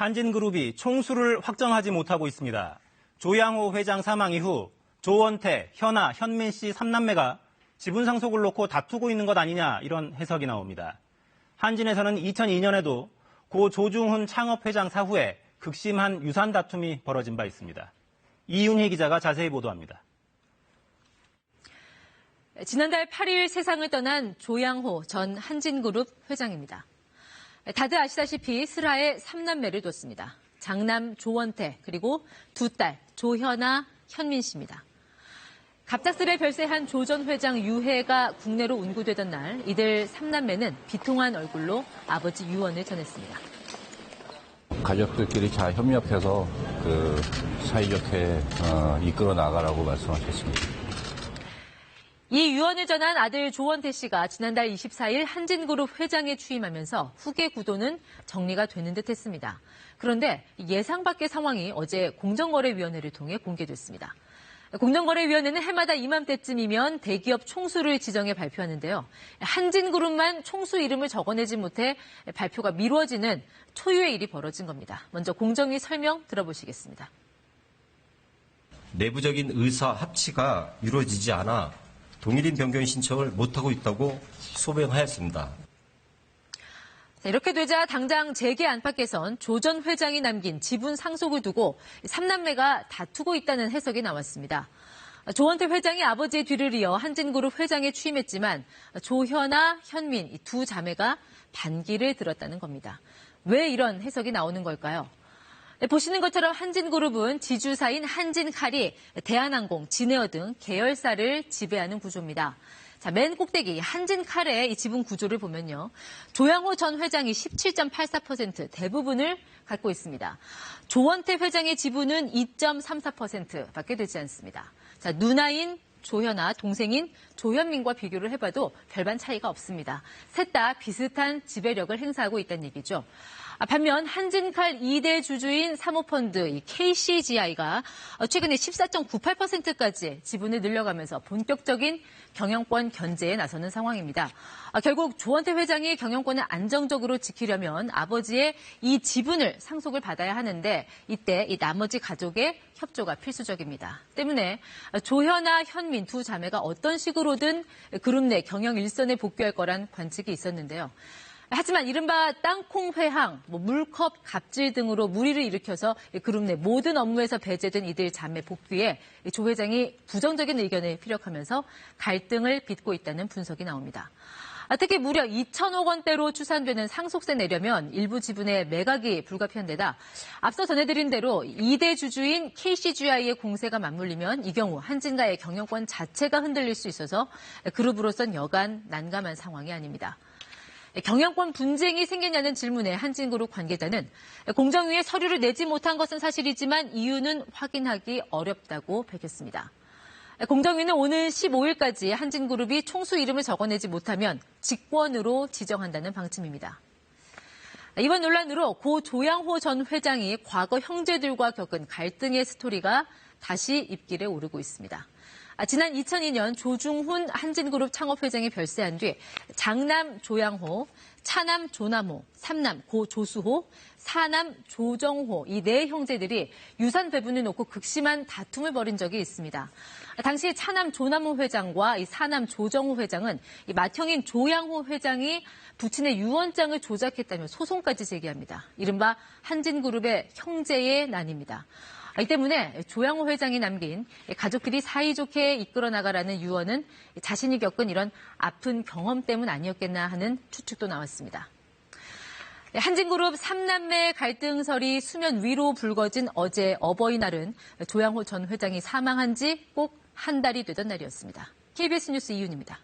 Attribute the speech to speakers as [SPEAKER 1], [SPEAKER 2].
[SPEAKER 1] 한진그룹이 총수를 확정하지 못하고 있습니다. 조양호 회장 사망 이후 조원태, 현아, 현민 씨 3남매가 지분 상속을 놓고 다투고 있는 것 아니냐 이런 해석이 나옵니다. 한진에서는 2002년에도 고 조중훈 창업회장 사후에 극심한 유산 다툼이 벌어진 바 있습니다. 이윤희 기자가 자세히 보도합니다.
[SPEAKER 2] 지난달 8일 세상을 떠난 조양호 전 한진그룹 회장입니다. 다들 아시다시피 슬하에 3남매를 뒀습니다. 장남 조원태 그리고 두 딸 조현아, 현민 씨입니다. 갑작스레 별세한 조 전 회장 유해가 국내로 운구되던 날 이들 3남매는 비통한 얼굴로 아버지 유언을 전했습니다.
[SPEAKER 3] 가족들끼리 잘 협력해서 사이좋게 이끌어 나가라고 말씀하셨습니다.
[SPEAKER 2] 이 유언을 전한 아들 조원태 씨가 지난달 24일 한진그룹 회장에 취임하면서 후계 구도는 정리가 되는 듯 했습니다. 그런데 예상 밖의 상황이 어제 공정거래위원회를 통해 공개됐습니다. 공정거래위원회는 해마다 이맘때쯤이면 대기업 총수를 지정해 발표하는데요. 한진그룹만 총수 이름을 적어내지 못해 발표가 미뤄지는 초유의 일이 벌어진 겁니다. 먼저 공정위 설명 들어보시겠습니다.
[SPEAKER 4] 내부적인 의사 합치가 이루어지지 않아 동일인 변경 신청을 못하고 있다고 소명하였습니다.
[SPEAKER 2] 이렇게 되자 당장 재계 안팎에선 조 전 회장이 남긴 지분 상속을 두고 3남매가 다투고 있다는 해석이 나왔습니다. 조원태 회장이 아버지의 뒤를 이어 한진그룹 회장에 취임했지만 조현아, 현민 이 두 자매가 반기를 들었다는 겁니다. 왜 이런 해석이 나오는 걸까요? 보시는 것처럼 한진그룹은 지주사인 한진칼이 대한항공, 진에어 등 계열사를 지배하는 구조입니다. 자, 맨 꼭대기 한진칼의 이 지분 구조를 보면요. 조양호 전 회장이 17.84% 대부분을 갖고 있습니다. 조원태 회장의 지분은 2.34%밖에 되지 않습니다. 자, 누나인 조현아, 동생인 조현민과 비교를 해봐도 별반 차이가 없습니다. 셋 다 비슷한 지배력을 행사하고 있다는 얘기죠. 반면 한진칼 2대 주주인 사모펀드 이 KCGI가 최근에 14.98%까지 지분을 늘려가면서 본격적인 경영권 견제에 나서는 상황입니다. 결국 조원태 회장이 경영권을 안정적으로 지키려면 아버지의 이 지분을 상속을 받아야 하는데 이때 이 나머지 가족의 협조가 필수적입니다. 때문에 조현아, 현민 두 자매가 어떤 식으로든 그룹 내 경영 일선에 복귀할 거란 관측이 있었는데요. 하지만 이른바 땅콩 회항, 물컵 갑질 등으로 물의를 일으켜서 그룹 내 모든 업무에서 배제된 이들 자매 복귀에 조 회장이 부정적인 의견을 피력하면서 갈등을 빚고 있다는 분석이 나옵니다. 특히 무려 2천억 원대로 추산되는 상속세 내려면 일부 지분의 매각이 불가피한 데다 앞서 전해드린 대로 2대 주주인 KCGI의 공세가 맞물리면 이 경우 한진가의 경영권 자체가 흔들릴 수 있어서 그룹으로선 여간 난감한 상황이 아닙니다. 경영권 분쟁이 생겼냐는 질문에 한진그룹 관계자는 공정위에 서류를 내지 못한 것은 사실이지만 이유는 확인하기 어렵다고 밝혔습니다. 공정위는 오늘 15일까지 한진그룹이 총수 이름을 적어내지 못하면 직권으로 지정한다는 방침입니다. 이번 논란으로 고 조양호 전 회장이 과거 형제들과 겪은 갈등의 스토리가 다시 입길에 오르고 있습니다. 지난 2002년 조중훈 한진그룹 창업회장이 별세한 뒤 장남 조양호, 차남 조남호, 삼남 고 조수호, 사남 조정호 이 네 형제들이 유산 배분을 놓고 극심한 다툼을 벌인 적이 있습니다. 당시 차남 조남호 회장과 이 사남 조정호 회장은 이 맏형인 조양호 회장이 부친의 유언장을 조작했다며 소송까지 제기합니다. 이른바 한진그룹의 형제의 난입니다. 이 때문에 조양호 회장이 남긴 가족들이 사이좋게 이끌어 나가라는 유언은 자신이 겪은 이런 아픈 경험 때문 아니었겠나 하는 추측도 나왔습니다. 한진그룹 3남매 갈등설이 수면 위로 불거진 어제 어버이날은 조양호 전 회장이 사망한 지 꼭 한 달이 되던 날이었습니다. KBS 뉴스 이윤입니다.